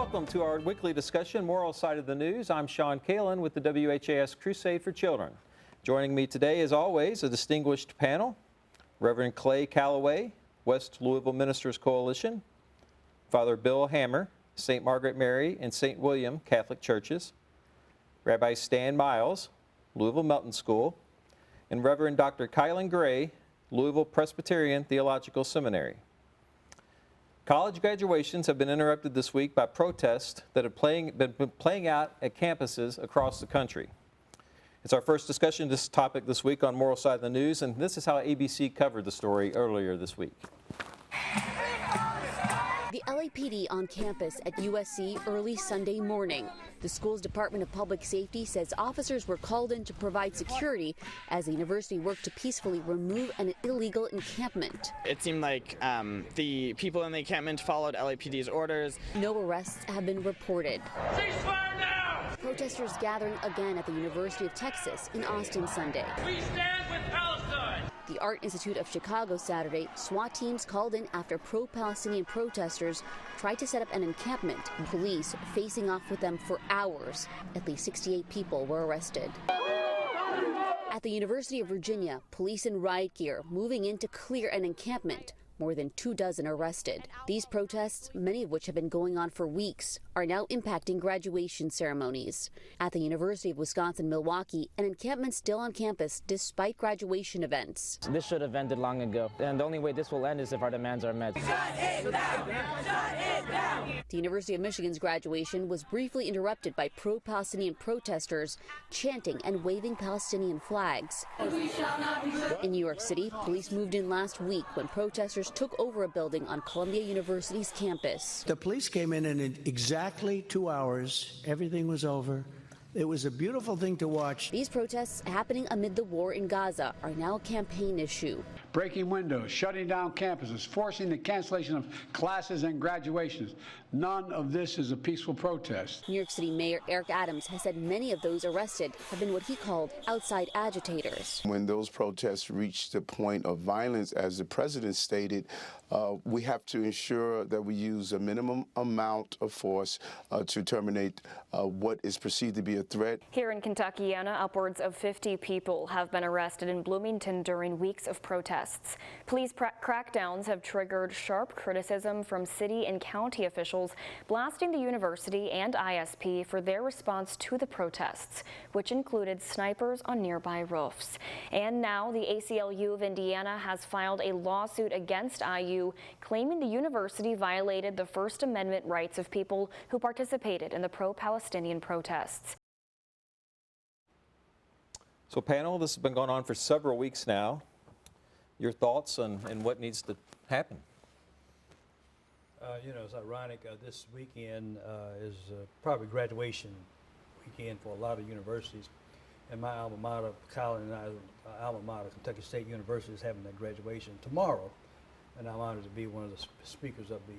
Welcome to our weekly discussion, Moral Side of the News. I'm Shawn Kaelin with the WHAS Crusade for Children. Joining me today, as always, a distinguished panel: Reverend Clay Calloway, West Louisville Ministers Coalition; Father Bill Hammer, St. Margaret Mary and St. William Catholic Churches; Rabbi Stan Miles, Louisville Melton School; and Reverend Dr. Kilen Gray, Louisville Presbyterian Theological Seminary. College graduations have been interrupted this week by protests that have been playing out at campuses across the country. It's our first discussion of this topic this week on Moral Side of the News, and this is how ABC covered the story earlier this week. The LAPD on campus at USC early Sunday morning. The school's Department of Public Safety says officers were called in to provide security as the university worked to peacefully remove an illegal encampment. It seemed like the people in the encampment followed LAPD's orders. No arrests have been reported. Ceasefire now! Protesters gathering again at the University of Texas in Austin Sunday. We stand with Palestine! The Art Institute of Chicago Saturday, SWAT teams called in after pro-Palestinian protesters tried to set up an encampment. Police facing off with them for hours. At least 68 people were arrested. At the University of Virginia, police in riot gear moving in to clear an encampment. More than 24 arrested. These protests, many of which have been going on for weeks, are now impacting graduation ceremonies. At the University of Wisconsin-Milwaukee, an encampment still on campus despite graduation events. This should have ended long ago, and the only way this will end is if our demands are met. Shut it down! Shut it down! The University of Michigan's graduation was briefly interrupted by pro-Palestinian protesters chanting and waving Palestinian flags. In New York City, police moved in last week when protesters took over a building on Columbia University's campus. The police came in exactly 2 hours. Everything was over. It was a beautiful thing to watch. These protests happening amid the war in Gaza are now a campaign issue. Breaking windows, shutting down campuses, forcing the cancellation of classes and graduations. None of this is a peaceful protest. New York City Mayor Eric Adams has said many of those arrested have been what he called outside agitators. When those protests reach the point of violence, as the president stated, we have to ensure that we use a minimum amount of force to terminate what is perceived to be a threat. Here in Kentuckiana, upwards of 50 people have been arrested in Bloomington during weeks of protests. Police crackdowns have triggered sharp criticism from city and county officials, blasting the university and ISP for their response to the protests, which included snipers on nearby roofs. And now the ACLU of Indiana has filed a lawsuit against IU, claiming the university violated the First Amendment rights of people who participated in the pro-Palestinian protests. So panel, this has been going on for several weeks now. Your thoughts on what needs to happen? You know, it's ironic. This weekend is probably graduation weekend for a lot of universities. And my alma mater, Kaelin and I, alma mater, Kentucky State University, is having their graduation tomorrow. And I'm honored to be one of the speakers of the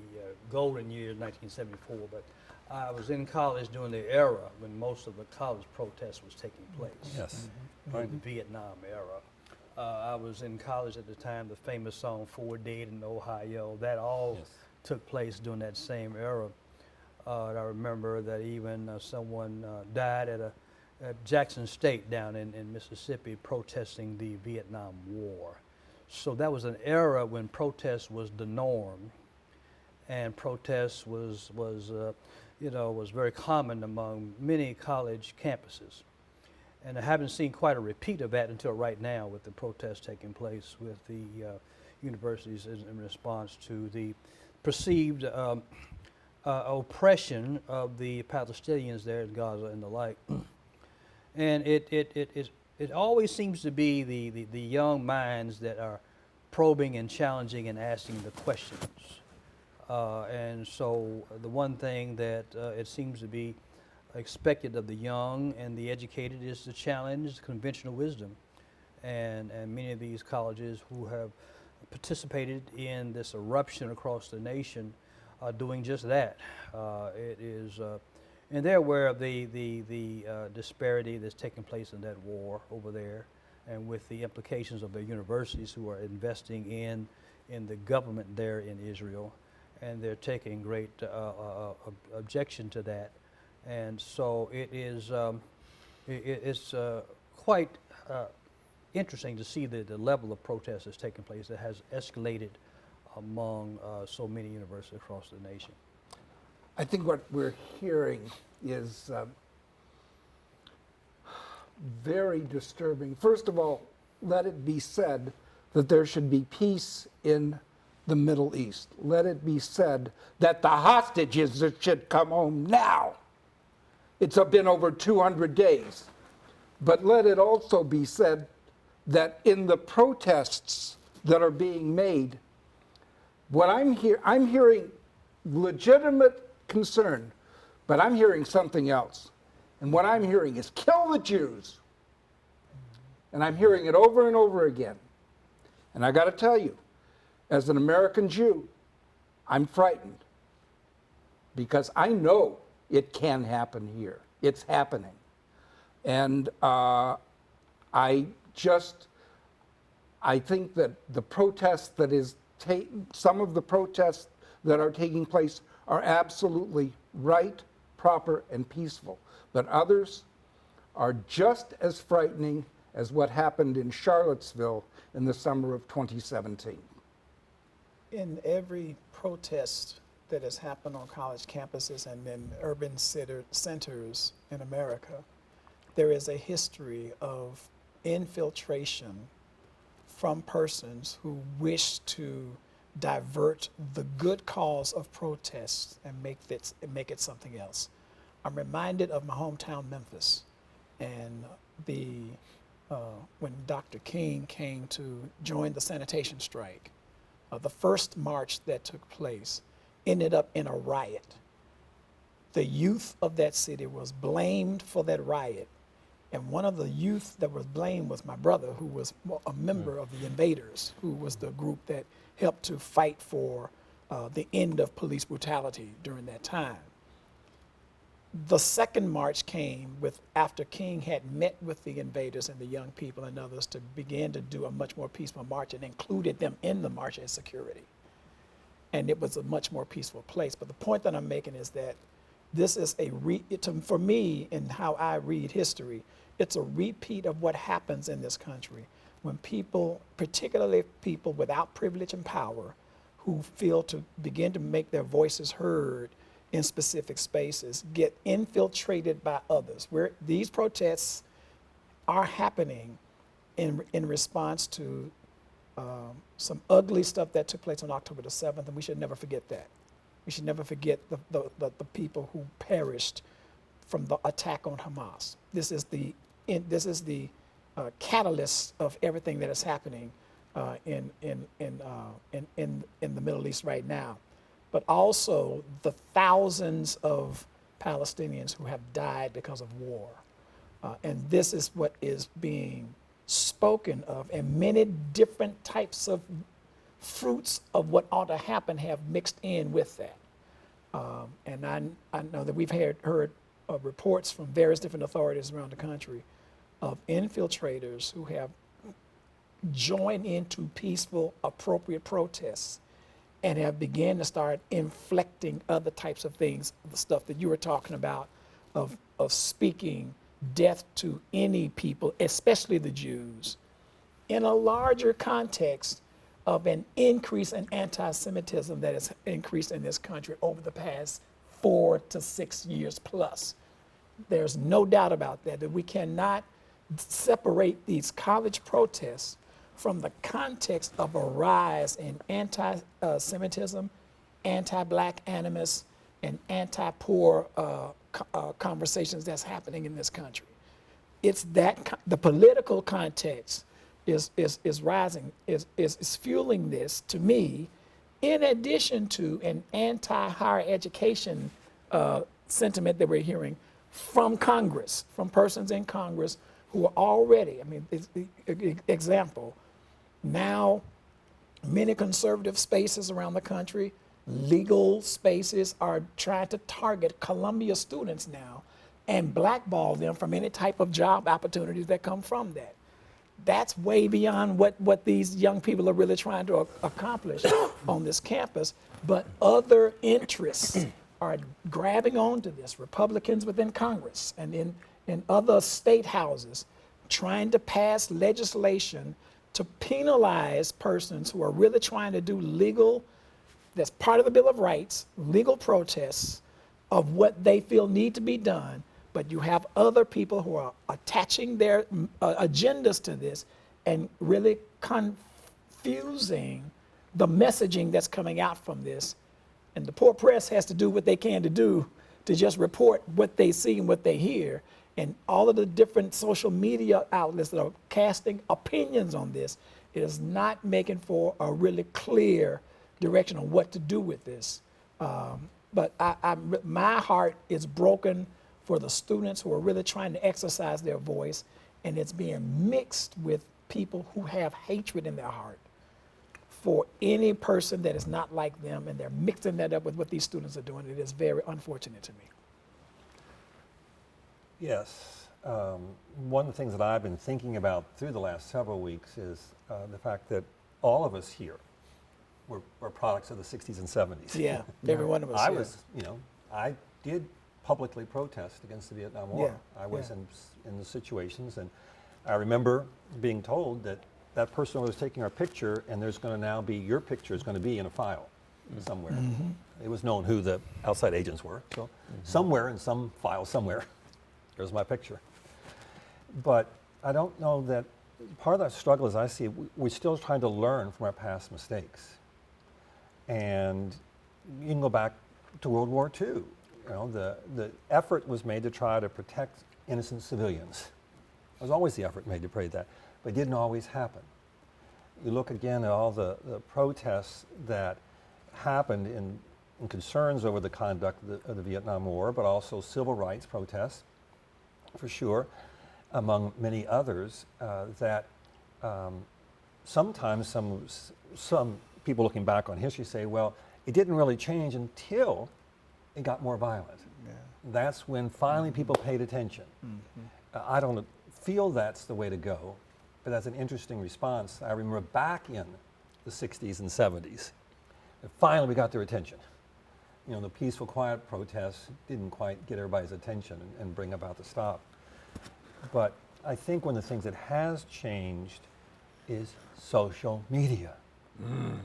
golden years, 1974. But I was in college during the era when most of the college protests was taking place. Yes. During the Vietnam era. I was in college at the time, the famous song, 4 Dead in Ohio, that all took place during that same era. I remember that even someone died at Jackson State down in Mississippi protesting the Vietnam War. So that was an era when protest was the norm, and protest was very common among many college campuses. And I haven't seen quite a repeat of that until right now, with the protests taking place with the universities in response to the perceived oppression of the Palestinians there in Gaza and the like. And it always seems to be the young minds that are probing and challenging and asking the questions. And so the one thing that it seems to be expected of the young and the educated is to challenge conventional wisdom. And many of these colleges who have participated in this eruption across the nation are doing just that. And they're aware of the disparity that's taking place in that war over there, and with the implications of their universities who are investing in the government there in Israel. and they're taking great objection to that. And so it is it's quite interesting to see the level of protest that's taking place that has escalated among so many universities across the nation. I think what we're hearing is very disturbing. First of all, let it be said that there should be peace in the Middle East. Let it be said that the hostages should come home now. It's been over 200 days. But let it also be said that in the protests that are being made, what I'm hearing legitimate concern, but I'm hearing something else. And what I'm hearing is kill the Jews. And I'm hearing it over and over again. And I got to tell you, as an American Jew, I'm frightened because I know it can happen here. It's happening. And I think that the protests some of the protests that are taking place are absolutely right, proper, and peaceful. But others are just as frightening as what happened in Charlottesville in the summer of 2017. In every protest that has happened on college campuses and in urban centers in America, there is a history of infiltration from persons who wish to divert the good cause of protests and make it something else. I'm reminded of my hometown, Memphis, and when Dr. King came to join the sanitation strike, the first march that took place ended up in a riot. The youth of that city was blamed for that riot, and one of the youth that was blamed was my brother, who was a member of the Invaders, who was the group that helped to fight for the end of police brutality during that time. The second march came after King had met with the Invaders and the young people and others to begin to do a much more peaceful march and included them in the march as security. And it was a much more peaceful place. But the point that I'm making is that this is for me, in how I read history, it's a repeat of what happens in this country when people, particularly people without privilege and power, who feel to begin to make their voices heard in specific spaces, get infiltrated by others. These protests are happening in response to some ugly stuff that took place on October the 7th, and we should never forget that. We should never forget the people who perished from the attack on Hamas. This is the catalyst of everything that is happening in the Middle East right now. But also the thousands of Palestinians who have died because of war. And this is what is being spoken of, and many different types of fruits of what ought to happen have mixed in with that. And I know that we've heard reports from various different authorities around the country of infiltrators who have joined into peaceful, appropriate protests and have begun to start inflecting other types of things, the stuff that you were talking about, of speaking death to any people, especially the Jews, in a larger context of an increase in anti-Semitism that has increased in this country over the past 4 to 6 years plus. There's no doubt about that we cannot separate these college protests from the context of a rise in anti-Semitism, anti-Black animus, and anti-poor conversations that's happening in this country. It's that the political context is rising, is fueling this, to me, in addition to an anti-higher education sentiment that we're hearing from Congress, from persons in Congress who are already, example, now many conservative spaces around the country, legal spaces, are trying to target Columbia students now and blackball them from any type of job opportunities that come from that. That's way beyond what these young people are really trying to accomplish on this campus. But other interests are grabbing onto this. Republicans within Congress and in other state houses trying to pass legislation to penalize persons who are really trying to do legal, that's part of the Bill of Rights, legal protests of what they feel need to be done. But you have other people who are attaching their agendas to this and really confusing the messaging that's coming out from this. And the poor press has to do what they can to do to just report what they see and what they hear. And all of the different social media outlets that are casting opinions on this is not making for a really clear direction on what to do with this. But my heart is broken for the students who are really trying to exercise their voice, and it's being mixed with people who have hatred in their heart for any person that is not like them, and they're mixing that up with what these students are doing. It is very unfortunate to me. Yes. One of the things that I've been thinking about through the last several weeks is the fact that all of us here were products of the 60s and 70s. Yeah, every one of us. I was, I did publicly protest against the Vietnam War. Yeah, I was in the situations, and I remember being told that that person was taking our picture, and there's going to now be, your picture is going to be in a file somewhere. Mm-hmm. It was known who the outside agents were, so somewhere in some file somewhere, there's my picture. But I don't know that, part of that struggle, as I see it, we're still trying to learn from our past mistakes. And you can go back to World War II. The effort was made to try to protect innocent civilians. There was always the effort made to pray that, but it didn't always happen. You look again at all the protests that happened in concerns over the conduct of the Vietnam War, but also civil rights protests, for sure, among many others, that sometimes some people looking back on history say, well, it didn't really change until it got more violent. Yeah. That's when finally people paid attention. I don't feel that's the way to go, but that's an interesting response. I remember back in the 60s and 70s, that finally we got their attention. The peaceful, quiet protests didn't quite get everybody's attention and bring about the stop. But I think one of the things that has changed is social media.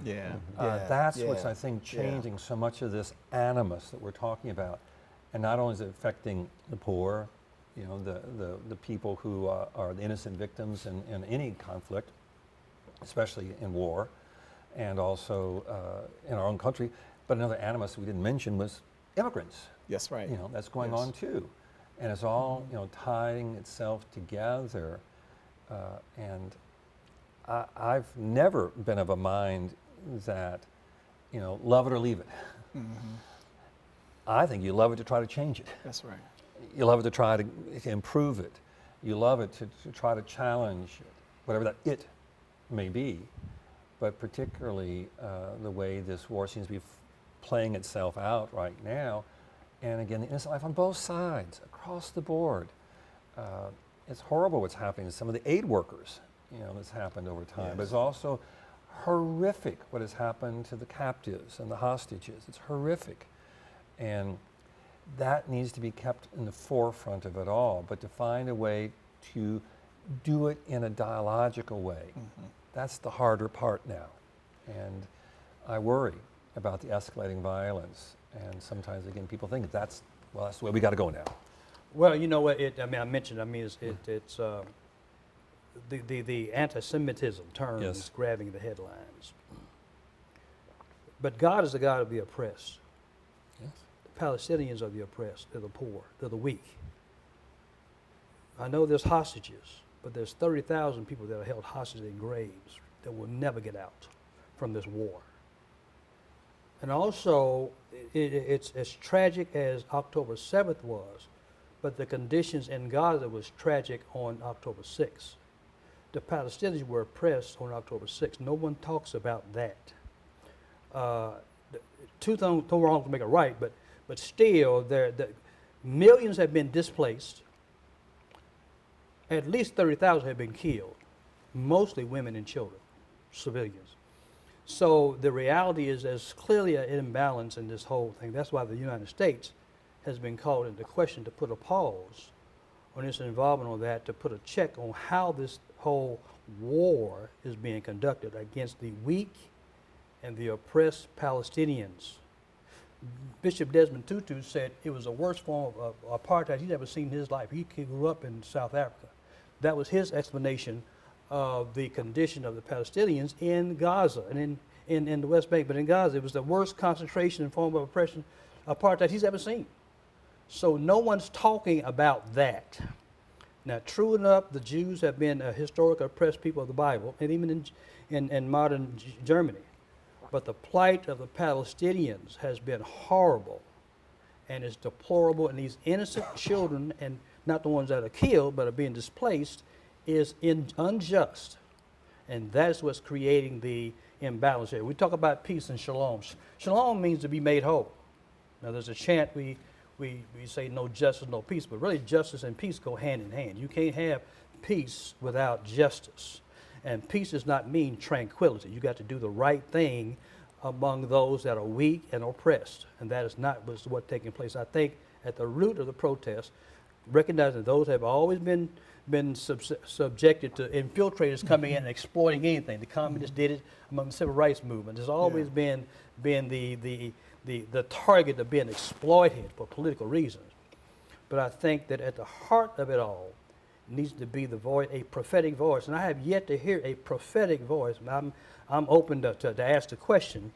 That's what's, I think, changing so much of this animus that we're talking about. And not only is it affecting the poor, the people who are the innocent victims in any conflict, especially in war, and also in our own country. But another animus we didn't mention was immigrants. That's right. That's going on too. And it's all, tying itself together. And I've never been of a mind that, love it or leave it. I think you love it to try to change it. That's right. You love it to try to improve it. You love it to try to challenge it, whatever that it may be. But particularly the way this war seems to be playing itself out right now. And again, the innocent life on both sides, across the board. It's horrible what's happening to some of the aid workers, that's happened over time. Yes. But it's also horrific what has happened to the captives and the hostages. It's horrific. And that needs to be kept in the forefront of it all, but to find a way to do it in a dialogical way. That's the harder part now. And I worry about the escalating violence. And sometimes, again, people think that's the way we got to go now. Well, you know what? I mentioned. It's the anti-Semitism term is grabbing the headlines. But God is the God of the oppressed. Yes. The Palestinians are the oppressed. They're the poor. They're the weak. I know there's hostages, but there's 30,000 people that are held hostage in graves that will never get out from this war. And also, it's as tragic as October 7th was, but the conditions in Gaza was tragic on October 6th. The Palestinians were oppressed on October 6th. No one talks about that. Two things don't wrong to make it right, but still, millions have been displaced. At least 30,000 have been killed. mostly women and children, civilians. So the reality is there's clearly an imbalance in this whole thing. That's why the United States has been called into question to put a pause on its involvement on that, to put a check on how this whole war is being conducted against the weak and the oppressed Palestinians. Bishop Desmond Tutu said it was the worst form of apartheid he'd ever seen in his life. He grew up in South Africa. That was his explanation of the condition of the Palestinians in Gaza and in the West Bank. But in Gaza, it was the worst concentration and form of oppression, apartheid he's ever seen. So no one's talking about that. Now, true enough, the Jews have been a historic oppressed people of the Bible, and even in modern Germany. But the plight of the Palestinians has been horrible and is deplorable, and these innocent children, and not the ones that are killed but are being displaced, is unjust. And that's what's creating the imbalance here. We talk about peace and shalom. Shalom means to be made whole. Now, there's a chant we say no justice, no peace, but really justice and peace go hand in hand. You can't have peace without justice. And peace does not mean tranquility. You got to do the right thing among those that are weak and oppressed. And that is not what's taking place. I think at the root of the protest, recognizing those have always been subjected to infiltrators coming in and exploiting anything. The communists did it among the civil rights movement. There's always been the target of being exploited for political reasons. But I think that at the heart of it all needs to be the voice, a prophetic voice. And I have yet to hear a prophetic voice. I'm open to ask the question,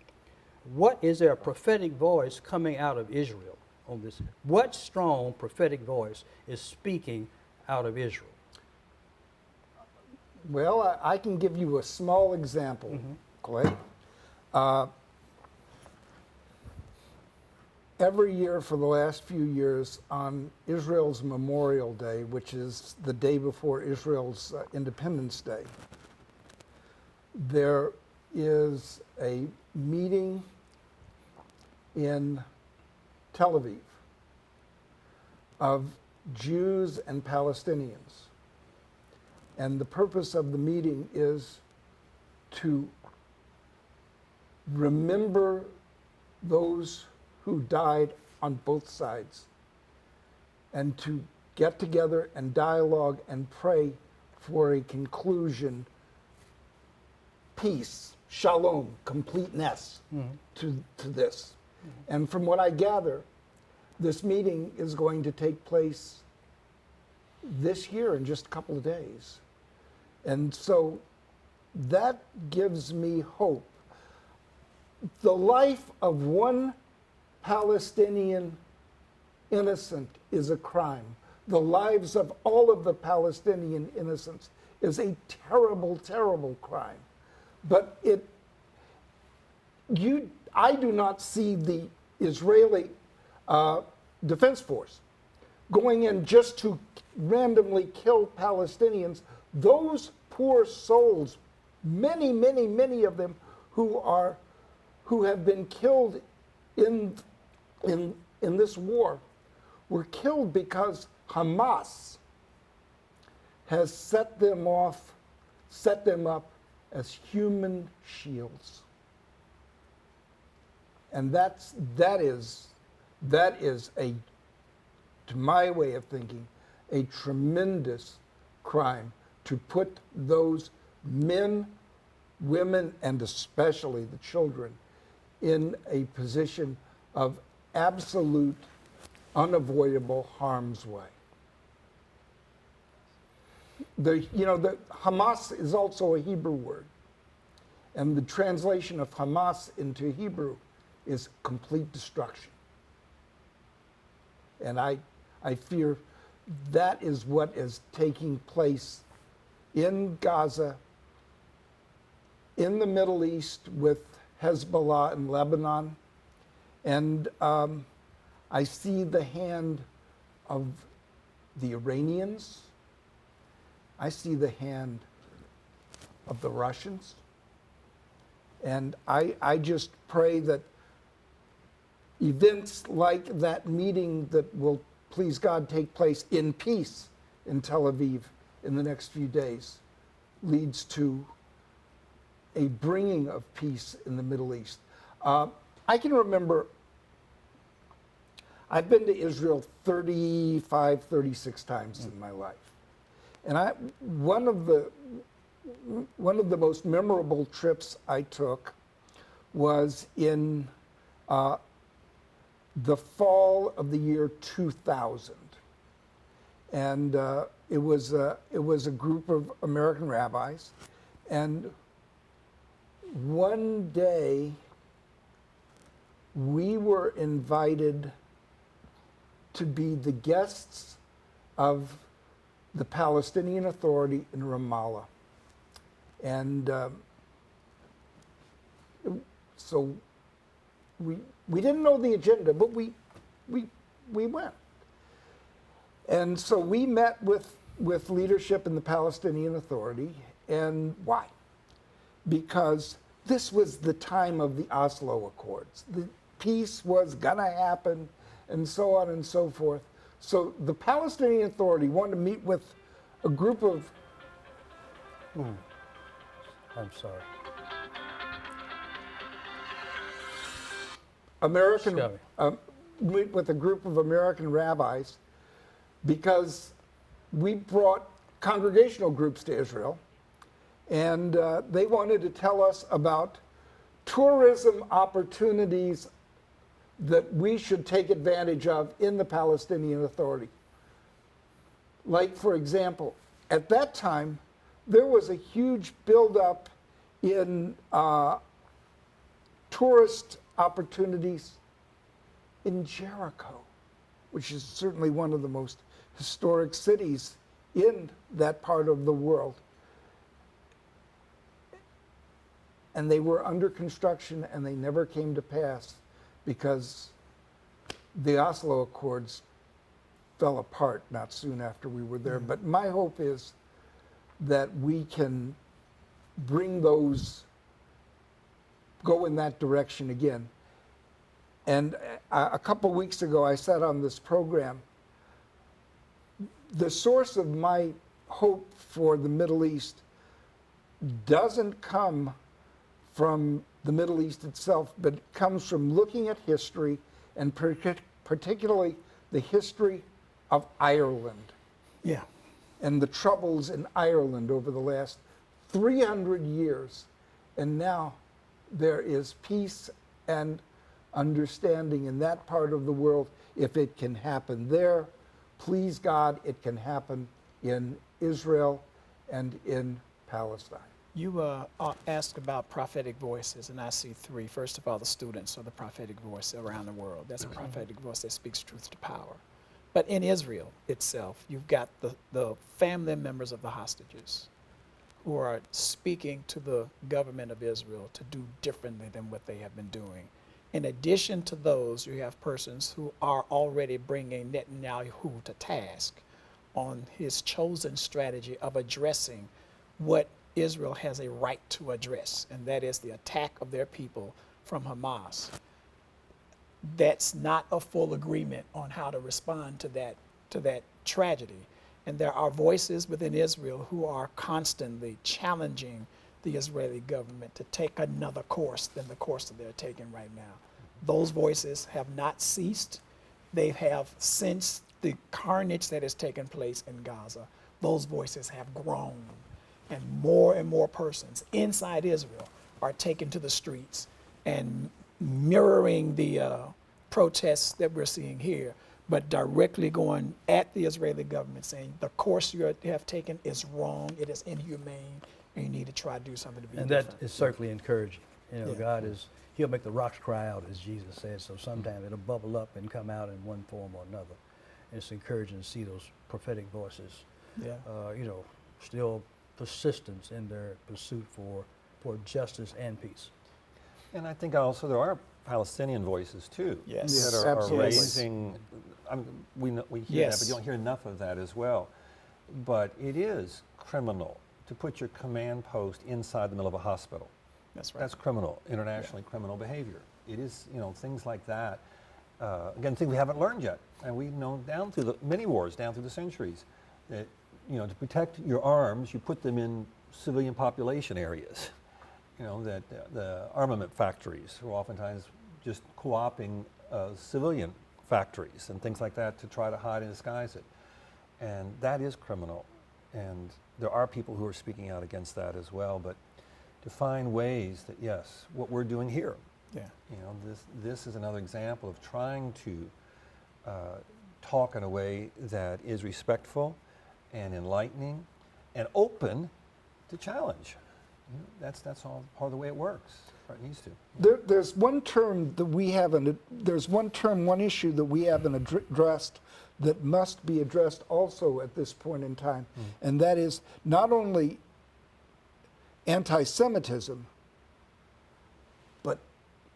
what is there a prophetic voice coming out of Israel on this? What strong prophetic voice is speaking out of Israel? Well, I can give you a small example, Clay. Every year for the last few years on Israel's Memorial Day, which is the day before Israel's Independence Day, there is a meeting in Tel Aviv of Jews and Palestinians. And the purpose of the meeting is to remember those who died on both sides, and to get together and dialogue and pray for a conclusion, peace, shalom, completeness to this. And from what I gather, this meeting is going to take place this year in just a couple of days. And so that gives me hope. The life of one Palestinian innocent is a crime. The lives of all of the Palestinian innocents is a terrible, terrible crime. But I do not see the Israeli Defense Force going in just to randomly kill Palestinians. Those poor souls, many, many, many of them who have been killed in this war, were killed because Hamas has set them up as human shields. And that is to my way of thinking, a tremendous crime to put those men, women, and especially the children in a position of absolute, unavoidable harm's way. The Hamas is also a Hebrew word, and the translation of Hamas into Hebrew is complete destruction. And I fear that is what is taking place in Gaza, in the Middle East with Hezbollah in Lebanon. And I see the hand of the Iranians. I see the hand of the Russians. And I just pray that events like that meeting that will, please God, take place in peace in Tel Aviv in the next few days leads to a bringing of peace in the Middle East. I can remember, I've been to Israel 35, 36 times in my life. And one of the most memorable trips I took was in the fall of the year 2000. And it was a group of American rabbis. And one day, we were invited to be the guests of the Palestinian Authority in Ramallah. And so we didn't know the agenda, but we went. And so we met with leadership in the Palestinian Authority. And why? Because this was the time of the Oslo Accords. The peace was gonna happen, and so on and so forth. So the Palestinian Authority wanted to meet with a group of... I'm sorry. Meet with a group of American rabbis because we brought congregational groups to Israel, and they wanted to tell us about tourism opportunities that we should take advantage of in the Palestinian Authority. Like, for example, at that time, there was a huge buildup in tourist opportunities in Jericho, which is certainly one of the most historic cities in that part of the world. And they were under construction, and they never came to pass because the Oslo Accords fell apart not soon after we were there. But my hope is that we can bring those, go in that direction again. And a couple weeks ago, I said on this program, the source of my hope for the Middle East doesn't come from the Middle East itself, but it comes from looking at history, and particularly the history of Ireland. Yeah. And the troubles in Ireland over the last 300 years. And now there is peace and understanding in that part of the world. If it can happen there, please God, it can happen in Israel and in Palestine. You asked about prophetic voices, and I see three. First of all, the students are the prophetic voice around the world. That's a prophetic voice that speaks truth to power. But in Israel itself, you've got the family members of the hostages who are speaking to the government of Israel to do differently than what they have been doing. In addition to those, you have persons who are already bringing Netanyahu to task on his chosen strategy of addressing what Israel has a right to address, and that is the attack of their people from Hamas. That's not a full agreement on how to respond to that tragedy. And there are voices within Israel who are constantly challenging the Israeli government to take another course than the course that they're taking right now. Those voices have not ceased. They have, since the carnage that has taken place in Gaza, those voices have grown. And more persons inside Israel are taken to the streets and mirroring the protests that we're seeing here, but directly going at the Israeli government saying the course you have taken is wrong, it is inhumane, and you need to try to do something to be different. And that is certainly encouraging. You know, God is, he'll make the rocks cry out, as Jesus said, so sometime it'll bubble up and come out in one form or another. And it's encouraging to see those prophetic voices, still persistence in their pursuit for justice and peace. And I think also there are Palestinian voices too. Yes, that are absolutely. raising. I mean, we hear that, but you don't hear enough of that as well. But it is criminal to put your command post inside the middle of a hospital. That's right. That's criminal, internationally criminal behavior. It is, things like that. Again, things we haven't learned yet, and we've known down through the many wars, down through the centuries, that to protect your arms, you put them in civilian population areas. You know, that the armament factories were oftentimes just co-opting civilian factories and things like that to try to hide and disguise it. And that is criminal. And there are people who are speaking out against that as well. But to find ways that, yes, what we're doing here, you know, this is another example of trying to talk in a way that is respectful and enlightening and open to challenge. You know, that's all part of the way it works, or it needs to. There's one term that we haven't, one issue that we haven't addressed that must be addressed also at this point in time, and that is not only anti-Semitism, but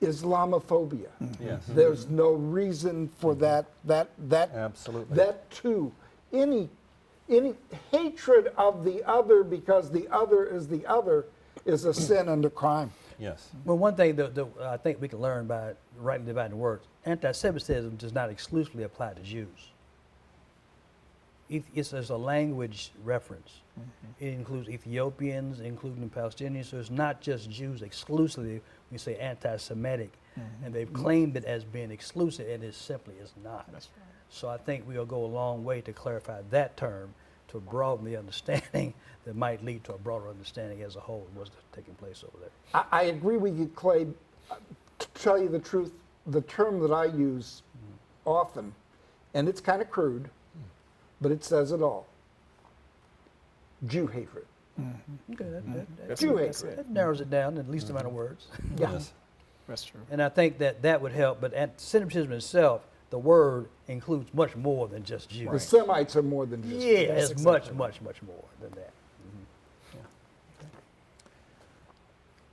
Islamophobia. Yes. There's no reason for that Absolutely. that too. Any hatred of the other because the other is a sin and a crime. Yes. Well, one thing that I think we can learn by rightly dividing the words, anti-Semitism does not exclusively apply to Jews. It's a language reference. It includes Ethiopians, including Palestinians, so it's not just Jews exclusively when we say anti-Semitic. And they've claimed it as being exclusive, and it simply is not. That's right. So I think we'll go a long way to clarify that term, to broaden the understanding that might lead to a broader understanding as a whole of what's taking place over there. I agree with you, Clay. To tell you the truth, the term that I use often, and it's kind of crude, but it says it all. Jew hatred. Okay, Jew hatred. that narrows it down in the least amount of words. Yeah. Yes. That's true. And I think that would help, but anti-Semitism itself, the word includes much more than just Jews. The Semites are more than just Yeah, Jews. it's much more than that.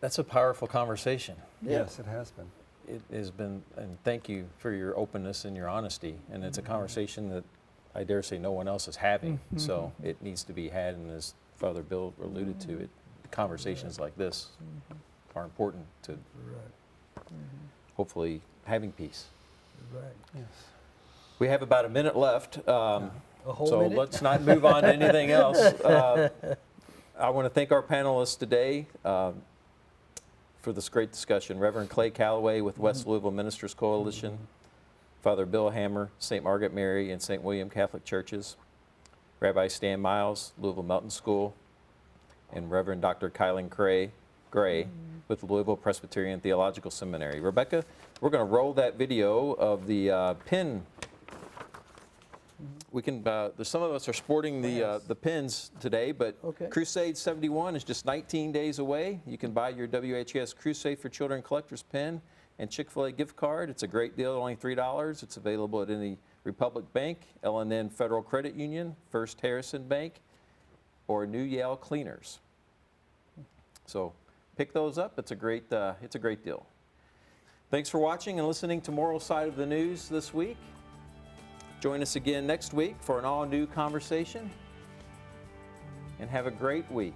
That's a powerful conversation. Yes, it has been. It has been, and thank you for your openness and your honesty. And it's a conversation that I dare say no one else is having. So it needs to be had, and as Father Bill alluded to, conversations like this are important to hopefully having peace. Right. Yes. We have about a minute left, A whole so minute? let's not move on to anything else. I want to thank our panelists today for this great discussion. Reverend Clay Calloway with West Louisville Ministers Coalition, Father Bill Hammer, St. Margaret Mary and St. William Catholic Churches, Rabbi Stan Miles, Louisville Melton School, and Reverend Dr. Kaelin Gray with Louisville Presbyterian Theological Seminary. Rebecca, we're going to roll that video of the pin. We can. Some of us are sporting the pins today, but Crusade 71 is just 19 days away. You can buy your WHS Crusade for Children Collector's pin and Chick-fil-A gift card. It's a great deal, only $3. It's available at any Republic Bank, L&N Federal Credit Union, First Harrison Bank, or New Yale Cleaners. So pick those up. It's a great deal. Thanks for watching and listening to Moral Side of the News this week. Join us again next week for an all-new conversation, and have a great week.